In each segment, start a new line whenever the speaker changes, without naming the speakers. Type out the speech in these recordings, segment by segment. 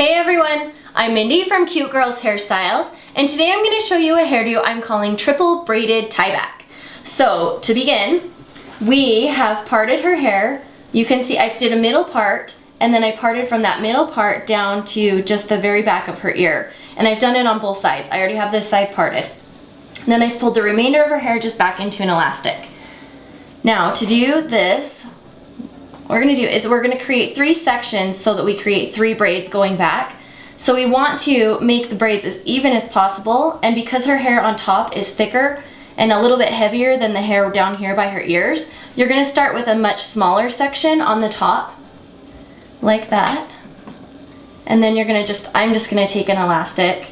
Hey everyone, I'm Mindy from Cute Girls Hairstyles, and today I'm going to show you a hairdo I'm calling Triple Braided Tieback. So to begin, we have parted her hair. You can see I did a middle part, and then I parted from that middle part down to just the very back of her ear. And I've done it on both sides. I already have this side parted. And then I've pulled the remainder of her hair just back into an elastic. Now to do this, what we're going to do is we're going to create 3 sections so that we create 3 braids going back. So we want to make the braids as even as possible, and because her hair on top is thicker and a little bit heavier than the hair down here by her ears, you're going to start with a much smaller section on the top, like that. And then you're going to I'm just going to take an elastic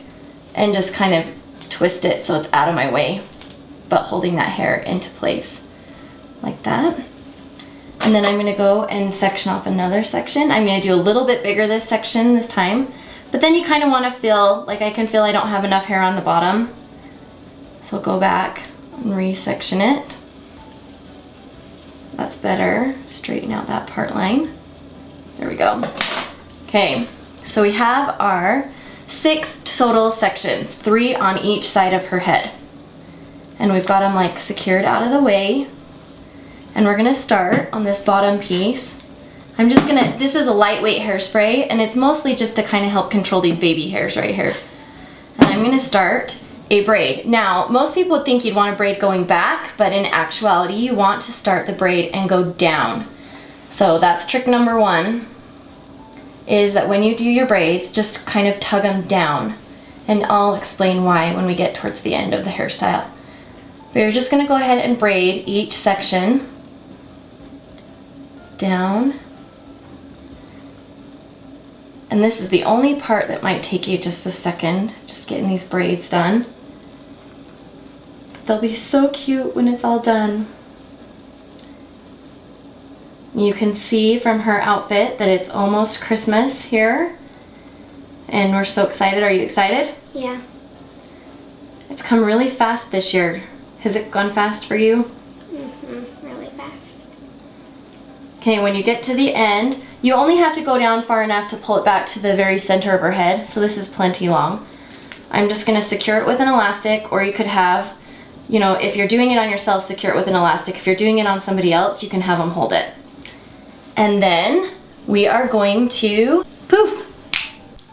and just kind of twist it so it's out of my way, but holding that hair into place, like that. And then I'm going to go and section off another section. I'm going to do a little bit bigger this section this time, but then you kind of want to feel, like I can feel I don't have enough hair on the bottom. So go back and resection it. That's better. Straighten out that part line. There we go. Okay, so we have our 6 total sections, 3 on each side of her head. And we've got them like secured out of the way. And we're gonna start on this bottom piece. This is a lightweight hairspray, and it's mostly just to kind of help control these baby hairs right here. And I'm gonna start a braid. Now, most people would think you'd want a braid going back, but in actuality, you want to start the braid and go down. So that's trick number 1, is that when you do your braids, just kind of tug them down. And I'll explain why when we get towards the end of the hairstyle. But you're just gonna go ahead and braid each section down. And this is the only part that might take you just a second, just getting these braids done. They'll be so cute when it's all done. You can see from her outfit that it's almost Christmas here, and we're so excited. Are you excited?
Yeah.
It's come really fast this year. Has it gone fast for you?
Really fast.
Okay, when you get to the end, you only have to go down far enough to pull it back to the very center of her head, so this is plenty long. I'm just going to secure it with an elastic, or you could have, you know, if you're doing it on yourself, secure it with an elastic. If you're doing it on somebody else, you can have them hold it. And then we are going to poof!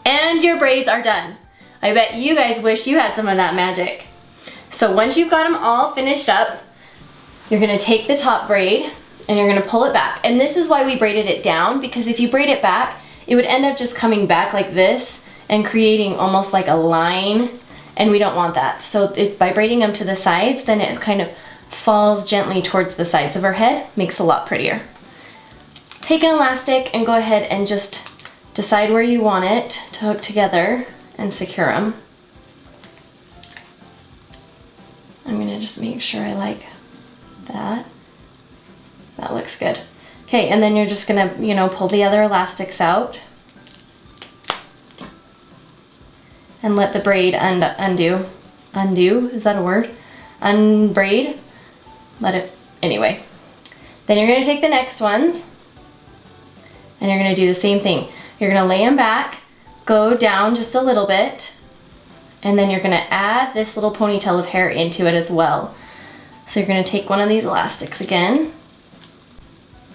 And your braids are done. I bet you guys wish you had some of that magic. So once you've got them all finished up, you're going to take the top braid and you're going to pull it back. And this is why we braided it down, because if you braid it back, it would end up just coming back like this and creating almost like a line, and we don't want that. So by braiding them to the sides, then it kind of falls gently towards the sides of her head, makes it a lot prettier. Take an elastic and go ahead and just decide where you want it to hook together and secure them. I'm gonna just make sure I like that. That looks good. Okay, and then you're just gonna, you know, pull the other elastics out and let the braid undo, is that a word? Unbraid, let it, anyway. Then you're gonna take the next ones and you're gonna do the same thing. You're gonna lay them back, go down just a little bit, and then you're gonna add this little ponytail of hair into it as well. So you're gonna take one of these elastics again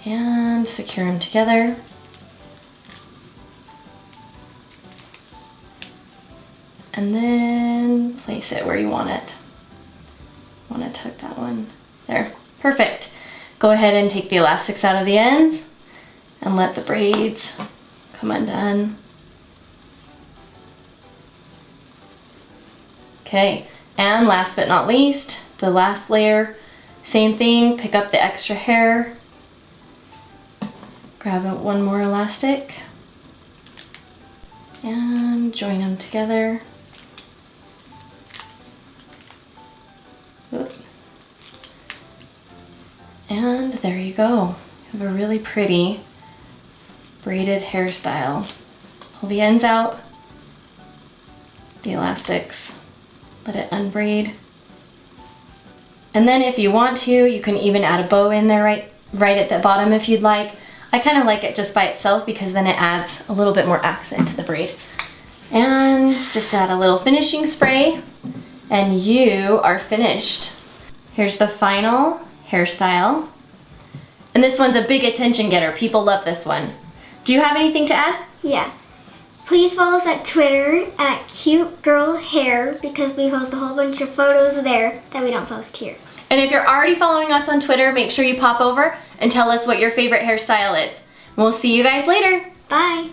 and secure them together. And then place it where you want it. I want to tuck that one. There, perfect. Go ahead and take the elastics out of the ends and let the braids come undone. Okay, and last but not least, the last layer, same thing, pick up the extra hair, grab one more elastic, and join them together. Oop. And there you go. You have a really pretty braided hairstyle. Pull the ends out, the elastics, let it unbraid. And then if you want to, you can even add a bow in there right at the bottom if you'd like. I kind of like it just by itself because then it adds a little bit more accent to the braid. And just add a little finishing spray and you are finished. Here's the final hairstyle. And this one's a big attention getter. People love this one. Do you have anything to add?
Yeah. Please follow us at Twitter at Cute Girl Hair because we post a whole bunch of photos there that we don't post here.
And if you're already following us on Twitter, make sure you pop over and tell us what your favorite hairstyle is. We'll see you guys later.
Bye.